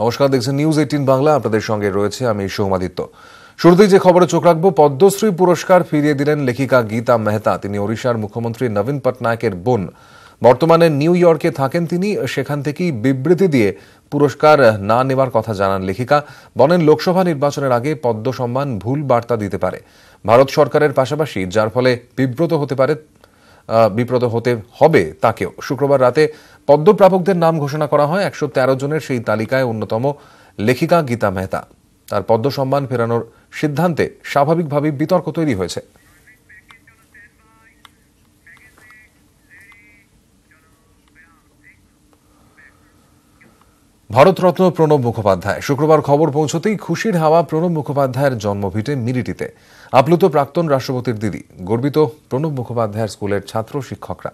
নমস্কার, দেখছেন নিউজ 18 বাংলা। আপনাদের সঙ্গে রয়েছে আমি সৌমাদিত্য। শুরুতেই যে খবরে চোখ রাখবো, পদ্মশ্রী পুরস্কার ফিরিয়ে দিলেন লেখিকা গীতা মেহতা। তিনি ওড়িশার মুখ্যমন্ত্রী নবীন পটনায়কের বোন। বর্তমানে নিউ ইয়র্কে থাকেন তিনি। সেখান থেকেই বিবৃতি দিয়ে পুরস্কার না নেওয়ার কথা জানান লেখিকা। বলেন, লোকসভা নির্বাচনের আগে পদ্ম সম্মান ভুল বার্তা দিতে পারে ভারত সরকারের পাশাপাশি, যার ফলে বিব্রত হতে হবে তাকেও। শুক্রবার রাতে পদ্ম প্রাপকদের নাম ঘোষণা করা হয়। 113 জনের সেই তালিকায় অন্যতম লেখিকা গীতা মেহতা। তার পদ্ম সম্মান ফেরানোর সিদ্ধান্তে স্বাভাবিকভাবেই বিতর্ক তৈরি হয়েছে। ভারতরত্ন প্রণব মুখোপাধ্যায়। শুক্রবার খবর পৌঁছতেই খুশির হাওয়া প্রণব মুখোপাধ্যায়ের জন্মভিটে মিরিটিতে। আপ্লুত প্রাক্তন রাষ্ট্রপতির দিদি, গর্বিত প্রণব মুখোপাধ্যায়ের স্কুলের ছাত্র শিক্ষকরা।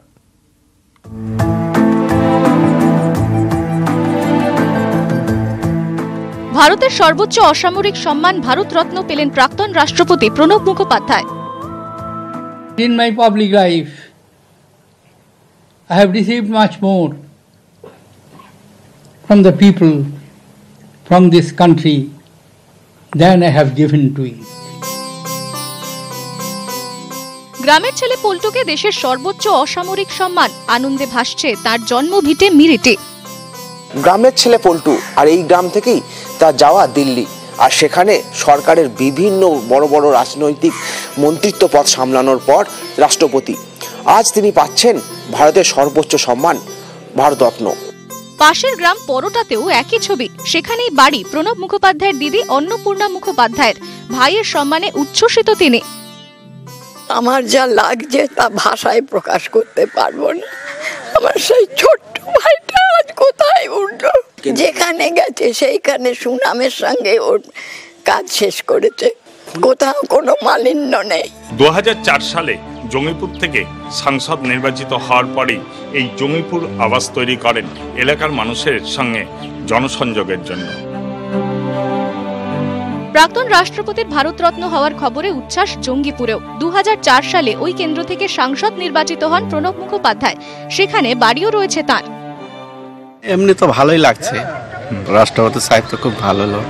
ভারতের সর্বোচ্চ অসামরিক সম্মান ভারতরত্ন পেলেন প্রাক্তন রাষ্ট্রপতি Pranab Mukhopadhyay. In my public life, I have received much more from the people, from this country, than I have given to it. গ্রামের ছেলে পল্টুকে দেশের সর্বোচ্চ অসামরিক সম্মান, আনন্দে ভাসছে তার জন্মভিটে মিরিটে। গ্রামের ছেলে পল্টু, আর এই গ্রাম থেকেই তার যাওয়া দিল্লি, আর সেখানে সরকারের বিভিন্ন বড় বড় রাজনৈতিক মন্ত্রিত্ব পদ সামলানোর পর রাষ্ট্রপতি। আজ তিনি পাচ্ছেন ভারতের সর্বোচ্চ সম্মান ভারতরত্ন। পাশের গ্রাম পরোটাতেও একই ছবি। সেখানেই বাড়ি প্রণব মুখোপাধ্যায়ের দিদি অন্নপূর্ণা মুখোপাধ্যায়ের। ভাইয়ের সম্মানে উচ্ছ্বসিত তিনি। আমার যা লাগছে তা ভাষায় প্রকাশ করতে পারবো না। আমার সেই ছোট্ট ভাইটা আজ কোথায় উঠলো, যেখানে গেছে সেইখানে সুনামের সঙ্গে ওর কাজ শেষ করেছে, কোথাও কোনো মালিন্য নেই। 2004 সালে জঙ্গিপুর থেকে সাংসদ নির্বাচিত হওয়ার পরেই এই জঙ্গিপুর আবাস তৈরি করেন এলাকার মানুষের সঙ্গে জনসংযোগের জন্য। প্রাক্তন রাষ্ট্রপতির ভারতরত্ন হওয়ার খবরে উচ্ছ্বাস জঙ্গিপুরেও। 2004 সালে ওই কেন্দ্র থেকে সাংসদ নির্বাচিত হন প্রণব মুখোপাধ্যায়। সেখানে বাড়িও রয়েছে তার। এমনি তো ভালোই লাগছে, রাষ্ট্রপতি সাহেব তো খুব ভালো লোক।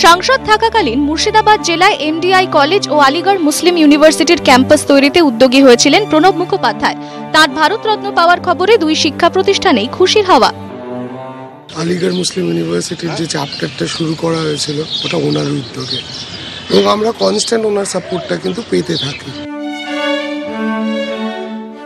সাংসদ থাকাকালীন মুর্শিদাবাদ জেলায় এমডিআই কলেজ ও আলিগড় মুসলিম ইউনিভার্সিটির ক্যাম্পাস তৈরিতে উদ্যোগী হয়েছিলেন প্রণব মুখোপাধ্যায়। তার ভারতরত্ন পাওয়ার খবরে দুই শিক্ষা প্রতিষ্ঠানেই খুশির হাওয়া। আলিগড় মুসলিম ইউনিভার্সিটির যে চ্যাপ্টারটা শুরু করা হয়েছিল ওটা ওনার উদ্যোগে, এবং আমরা কনস্ট্যান্ট ওনার সাপোর্টটা কিন্তু পেতে থাকি।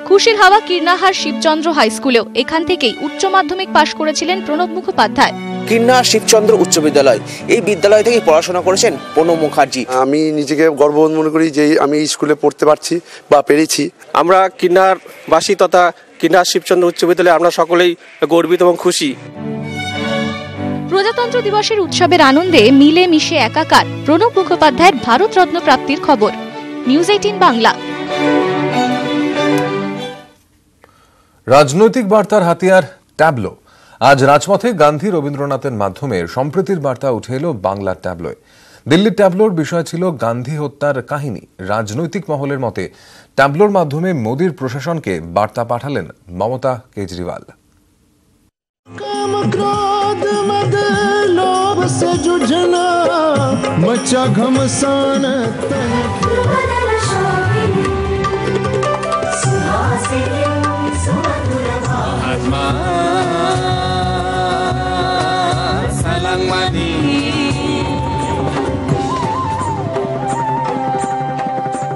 খুশির হাওয়া কীর্ণাহার শিবচন্দ্র হাই স্কুলেও। এখান থেকেই উচ্চ মাধ্যমিক পাশ করেছিলেন প্রণব মুখোপাধ্যায়। কীর্ণাহার শিবচন্দ্র উচ্চ বিদ্যালয়, এই বিদ্যালয় থেকেই পড়াশোনা করেছেন প্রণব মুখার্জি। আমি নিজেকে গর্ববোধ মনে করি যে আমি এই স্কুলে পড়তে পারছি বা পেরেছি। আমরা কীর্ণাহারবাসী তথা কীর্ণাহার শিবচন্দ্র উচ্চ বিদ্যালয়ে আমরা সকলেই গর্বিত এবং খুশি। প্রজাতন্ত্র দিবসের উৎসবের আনন্দে মিলে মিশে একাকার প্রণব মুখোপাধ্যায়ের ভারতরত্ন প্রাপ্তির খবর। নিউজ 18 বাংলা। রাজনৈতিক বার্তার হাতিয়ার ট্যাবলো। আজ রাজপথে গান্ধী রবীন্দ্রনাথের মাধ্যমে সম্প্রীতির বার্তা উঠে এলো বাংলার ট্যাবলোয়। দিল্লির ট্যাবলোর বিষয় ছিল গান্ধী হত্যার কাহিনী। রাজনৈতিক মহলের মতে ট্যাবলোর মাধ্যমে মোদীর প্রশাসনকে বার্তা পাঠালেন মমতা কেজরিওয়াল।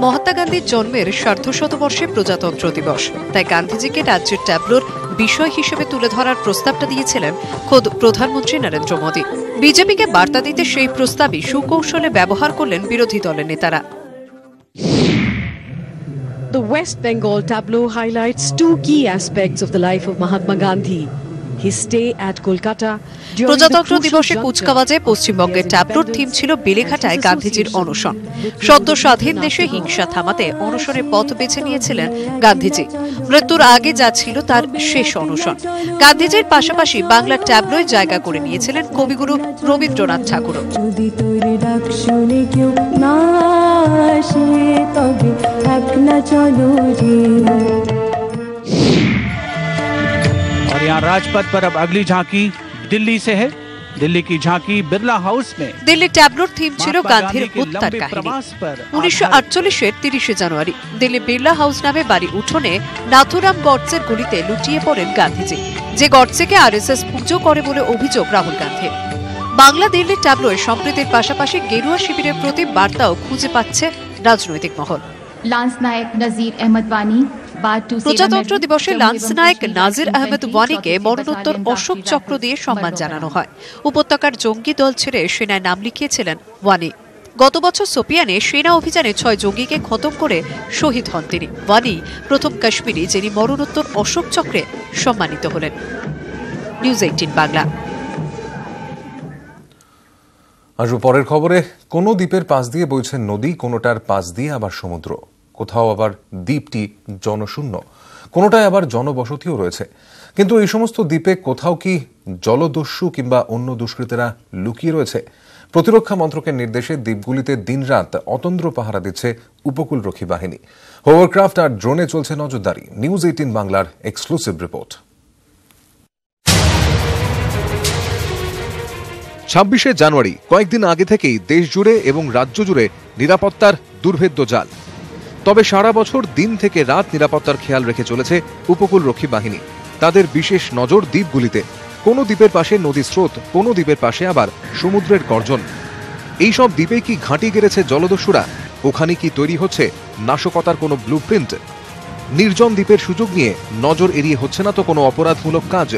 মহাত্মা গান্ধীর জন্মের সার্ধশতবর্ষে প্রজাতন্ত্র দিবস, তাই গান্ধীজিকে রাজ্যের ট্যাবলোর বিষয় হিসেবে তুলে ধরার প্রস্তাবটা দিয়েছিলেন খোদ প্রধানমন্ত্রী নরেন্দ্র মোদী। বিজেপিকে বার্তা দিতে সেই প্রস্তাবই সুকৌশলে ব্যবহার করলেন বিরোধী দলের নেতারা। The West Bengal tableau highlights two key aspects of the life of Mahatma Gandhi. His stay at Kolkata. প্রজাতন্ত্র দিবসে কুচকাওয়াজে পশ্চিমবঙ্গের ট্যাবলোর থিম ছিল বেলেঘাটায় গান্ধীজির অনশন। সদ্য স্বাধীন দেশে হিংসা থামাতে অনশনের পথ বেছে নিয়েছিলেন গান্ধীজি। মৃত্যুর আগে যা ছিল তার শেষ অনশন। গান্ধীজির পাশাপাশি বাংলার ট্যাবলোয় জায়গা করে নিয়েছিলেন কবিগুরু রবীন্দ্রনাথ ঠাকুরও। और यहाँ राजपथ पर अब अगली झांकी दिल्ली से है। दिल्ली की झांकी बिरला हाउस में দিল্লি ট্যাবলোর থিম ছিল গান্ধীর হত্যার কাহিনী। 1948-এর 30শে জানুয়ারি দিল্লি বিড়লা হাউস নামে বাড়ি উঠোনে নাথুরাম গডসের গুলিতে লুটিয়ে পড়েন গান্ধীজি, যে গডসেকে আরএসএস পুজো করে বলে অভিযোগ রাহুল গান্ধীর। বাংলা দিল্লির ট্যাবলোয় সম্প্রীতির পাশাপাশি গেরুয়া শিবিরের প্রতি বার্তাও খুঁজে পাচ্ছে রাজনৈতিক মহল। লান্স নায়েক নাজির আহমেদ ওয়ানি প্রজাতন্ত্র দিবসে লান্স নায়েক নাজির আহমেদ ওয়ানিকে মরণোত্তর অশোক চক্র দিয়ে সম্মান জানানো হয়। উপত্যকার জঙ্গি দল ছেড়ে সেনায় নাম লিখিয়েছিলেন ওয়ানি। গত বছর সোপিয়ানে সেনা অভিযানে 6 জঙ্গিকে খতম করে শহীদ হন তিনি। ওয়ানি প্রথম কাশ্মীরি যিনি মরণোত্তর অশোক চক্রে সম্মানিত হলেন। নিউজ 18 বাংলা। আসবো পরের খবরে। কোনো দ্বীপের পাশ দিয়ে বইছে নদী, কোনোটার পাশ দিয়ে আবার সমুদ্র, কোথাও আবার দ্বীপটি জনশূন্য, কোনোটায় আবার জনবসতিও রয়েছে। কিন্তু এই সমস্ত দ্বীপে কোথাও কি জলদস্যু কিংবা অন্য দুষ্কৃতীরা লুকিয়ে রয়েছে? প্রতিরক্ষা মন্ত্রকের নির্দেশে দ্বীপগুলিতে দিনরাত অতন্দ্র পাহারা দিচ্ছে উপকূলরক্ষী বাহিনী। হোভারক্রাফট আর ড্রোনে চলছে নজরদারি। নিউজ 18 বাংলার এক্সক্লুসিভ রিপোর্ট। 26শে জানুয়ারি কয়েকদিন আগে থেকেই দেশ জুড়ে এবং রাজ্য জুড়ে নিরাপত্তার দুর্ভেদ্য জাল। তবে সারা বছর দিন থেকে রাত নিরাপত্তার খেয়াল রেখে চলেছে উপকূলরক্ষী বাহিনী। তাদের বিশেষ নজর দ্বীপগুলিতে। কোনো দ্বীপের পাশে নদী স্রোত, কোনো দ্বীপের পাশে আবার সমুদ্রের গর্জন। এইসব দ্বীপে কি ঘাঁটি গেড়েছে জলদস্যুরা? ওখানে কি তৈরি হচ্ছে নাশকতার কোনো ব্লুপ্রিন্ট? নির্জন দ্বীপের সুযোগ নিয়ে নজর এড়িয়ে হচ্ছে না তো কোনো অপরাধমূলক কাজ?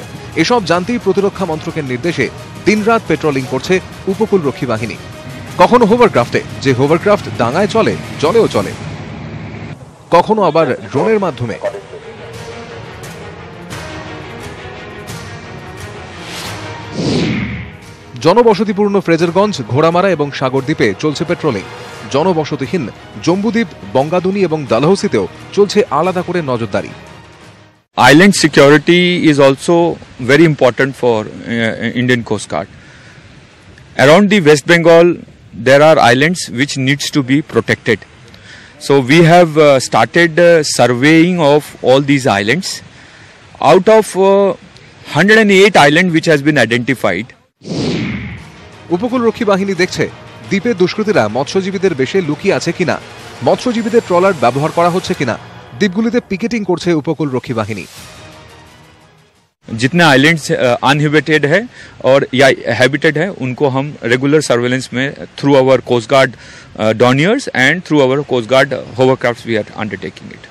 এসব জানতেই প্রতিরক্ষা মন্ত্রকের নির্দেশে দিনরাত পেট্রোলিং করছে উপকূলরক্ষী বাহিনী। কখনো হোভারক্রাফটে, যে হোভারক্রাফট ডাঙায় চলে, জলেও চলে, কখনো আবার ড্রোনের মাধ্যমে। জনবসতিপূর্ণ ফ্রেজারগঞ্জ, ঘোড়ামারা এবং সাগরদ্বীপে চলছে পেট্রোলিং। জনবসতিহীন জম্বুদ্বীপ, বঙ্গাদুনি এবং ডালহৌসিতেও চলছে আলাদা করে নজরদারি। Island security is also very important for Indian Coast Guard. Around the West Bengal, there are islands which needs to be protected. So we have started surveying of all these islands. Out of 108 islands which has been identified. উপকূলরক্ষী বাহিনী দেখছে দ্বীপে দুষ্কৃতীরা মৎস্যজীবীদের বেশে লুকিয়ে আছে কিনা, মৎস্যজীবীদের ট্রলার ব্যবহার করা হচ্ছে কিনা। দ্বীপগুলিতে পিকেটিং করছে উপকূলরক্ষী বাহিনী। जितने आइलैंड्स अनहिबिटेड है और या हैबिटेड है उनको हम रेगुलर सर्वेलेंस में through our coast guard Dorniers and through our coast guard hovercrafts we are undertaking it.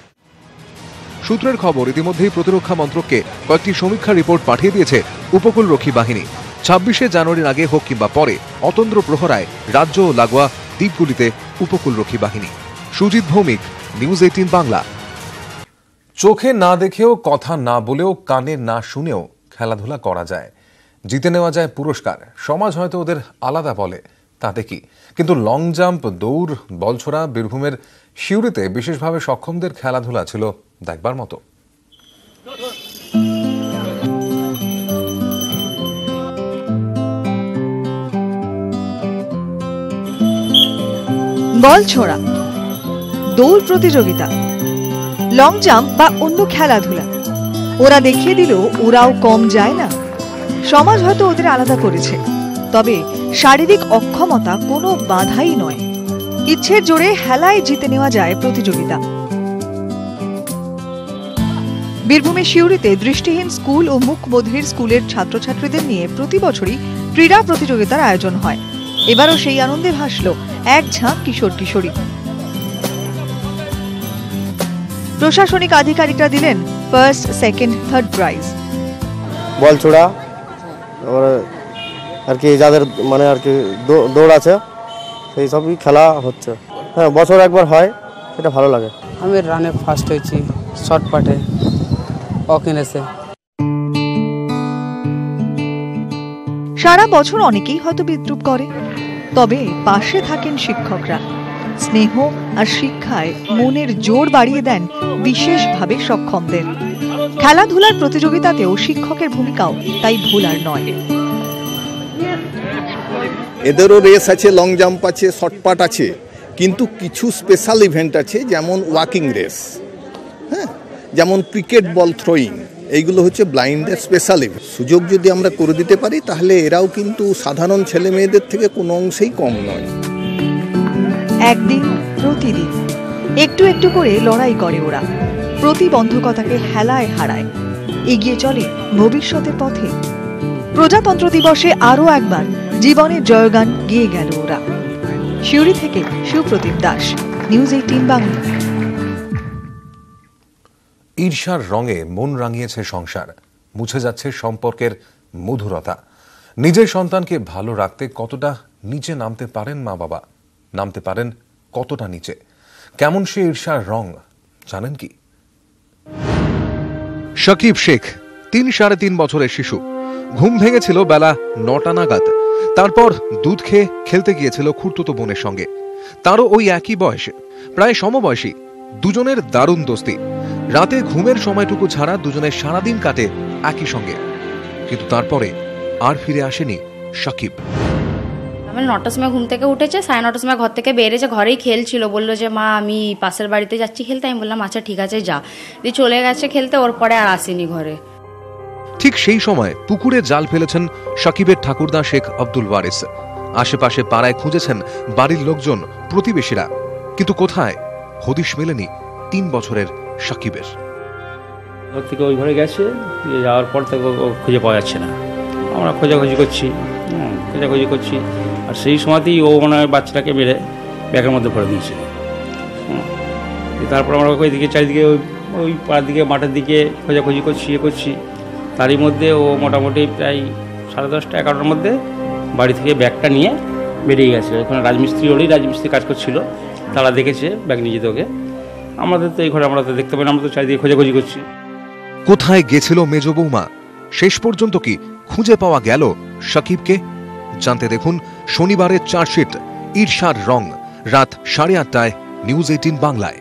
সূত্রের খবর, ইতিমধ্যেই প্রতিরক্ষা মন্ত্রককে কয়েকটি সমীক্ষা রিপোর্ট পাঠিয়ে দিয়েছে উপকূলরক্ষী বাহিনী। 26শে জানুয়ারির আগে হোক কিংবা পরে অতন্দ্র প্রহরায় রাজ্য ও লাগোয়া দ্বীপগুলিতে উপকূলরক্ষী বাহিনী। সুজিত ভৌমিক, নিউজ 18 বাংলা। চোখে না দেখেও, কথা না বলেও, কানে না শুনেও খেলাধুলা করা যায়, জিতে নেওয়া যায় পুরস্কার। সমাজ হয়তো ওদের আলাদা বলে, তাতে কি? কিন্তু লং জাম্প, দৌড়, বলছোড়া, বীরভূমের সিউড়িতে বিশেষভাবে সক্ষমদের খেলাধুলা ছিল দেখবার মতো। বল ছোড়া, দৌড় প্রতিযোগিতা, লং জাম্প বা অন্য খেলাধুলা, ওরা দেখিয়ে দিল ওরাও কম যায় না। সমাজ হয়তো ওদের আলাদা করেছে, তবে শারীরিক অক্ষমতা কোনো বাধাই নয়। ইচ্ছের জোরে হেলায় জিতে নেওয়া যায় প্রতিযোগিতা। বীরভূমের সিউড়িতে দৃষ্টিহীন স্কুল ও মুকবধির স্কুলের ছাত্রছাত্রীদের নিয়ে প্রতি বছরই ক্রীড়া প্রতিযোগিতার আয়োজন হয়। এবারও সেই আনন্দে ভাসল এক ঝাঁক কিশোর কিশোরী। প্রশাসনিক আধিকারিকরা দিলেন ফার্স্ট, সেকেন্ড, থার্ড প্রাইজ। বল ছোড়া আর কি, যাদের মানে আর কি দৌড় আছে সেই সবই খেলা হচ্ছে। হ্যাঁ, বছর একবার হয়, সেটা ভালো লাগে। আমি রানে ফার্স্ট হয়েছি, শর্ট পাটে, অকিনেসে। সারা বছর অনেকেই হয়তো বিদ্রুপ করে, তবে পাশে থাকেন শিক্ষকরা। স্নেহ আর শিক্ষায় মনের জোর বাড়িয়ে দেন বিশেষভাবে সক্ষমদের। খেলাধুলার প্রতিযোগিতাতেও শিক্ষকের ভূমিকাও তাই ভোলার নয়। এদেরও রেস আছে, লং জাম্প আছে, শর্টপাট আছে, কিন্তু কিছু স্পেশাল ইভেন্ট আছে, যেমন ওয়াকিং রেস, হ্যাঁ, যেমন ক্রিকেট বল থ্রোয়িং, এইগুলো হচ্ছে ব্লাইন্ডদের স্পেশাল সুযোগ যদি আমরা করে দিতে পারি তাহলে এরাও কিন্তু সাধারণ ছেলে মেয়েদের থেকে কোনো অংশেই কম নয়। একদিন প্রতিদিন একটু একটু করে লড়াই করে ওরা, প্রতিবন্ধকতাকে হেলায় হারায়, এগিয়ে চলে ভবিষ্যতের পথে। প্রজাতন্ত্র দিবসে আরও একবার জীবনের জয়গান গেয়ে গেল ওরা। শিউরি থেকে সুপ্রদীপ দাস, নিউজ 18 বাংলা। ঈর্ষার রঙে মন রাঙিয়েছে সংসার, মুছে যাচ্ছে সম্পর্কের মধুরতা। নিজের সন্তানকে ভালো রাখতে কতটা নিচে নামতে পারেন মা বাবা, নামতে পারেন কতটা নিচে, কেমন সে ঈর্ষার রং জানেন কি? শাকিব শেখ 3-3.5 বছরের শিশু। ঘুম ভেঙেছিল বেলা 9টা নাগাদ। তারপর দুধ খেয়ে খেলতে গিয়েছিল খুড়তুতো বোনের সঙ্গে। তারও ওই একই বয়স, প্রায় সমবয়সী। দুজনের দারুণ দোস্তি। রাতে ঘুমের সময়টুকু ছাড়া দুজনের সারাদিন কাটে একই সঙ্গে। কিন্তু তারপরে আর ফিরে আসেনি শাকিব। আমি 9টার সময় ঘুম থেকে উঠেছে, 9:30 সময় ঘর থেকে বেরিয়েছে, ঘরেই খেলছিল। বললো যে মা আমি পাশের বাড়িতে যাচ্ছি খেলতে। আমি বললাম আচ্ছা ঠিক আছে যা। দিয়ে চলে গেছে খেলতে, ওর পরে আর আসেনি ঘরে। ঠিক সেই সময় পুকুরে জাল ফেলেছেন শাকিবের ঠাকুরদা শেখ আব্দুল ওয়ারিস। আশেপাশে পাড়ায় খুঁজেছেন বাড়ির লোকজন, প্রতিবেশীরা, কিন্তু কোথায় হদিশ মেলেনি 3 বছরের শাকিবের। ঘর থেকে ওই ঘরে গেছে, যাওয়ার পর থেকে খুঁজে পাওয়া যাচ্ছে না। আমরা খোঁজাখুঁজি করছি, আর সেই সময়তেই ও মনে হয় বাচ্চাটাকে মেরে ব্যাগের মধ্যে ভরে দিয়েছিল। তারপর আমরা ওইদিকে চারিদিকে ওই পাড়ার দিকে মাঠের দিকে খোঁজাখুঁজি করছি। তারই মধ্যে ও মোটামুটি প্রায় 10:30-11টার মধ্যে বাড়ি থেকে ব্যাগটা নিয়ে বেরিয়ে গেছে। ওখানে রাজমিস্ত্রি কাজ করছিল, তারা দেখেছে ব্যাগ নিয়ে যেতে ওকে। আমাদের তো এই ঘরে আমরা তো দেখতে পাই না, আমরা তো চারিদিকে খোঁজাখুঁজি করছি। কোথায় গেছিল মেজ বৌমা? শেষ পর্যন্ত কি খুঁজে পাওয়া গেল শাকিবকে? জানতে দেখুন শনিবারের চার্জশিট ঈর্ষার রং, রাত 8:30টায় নিউজ 18 বাংলায়।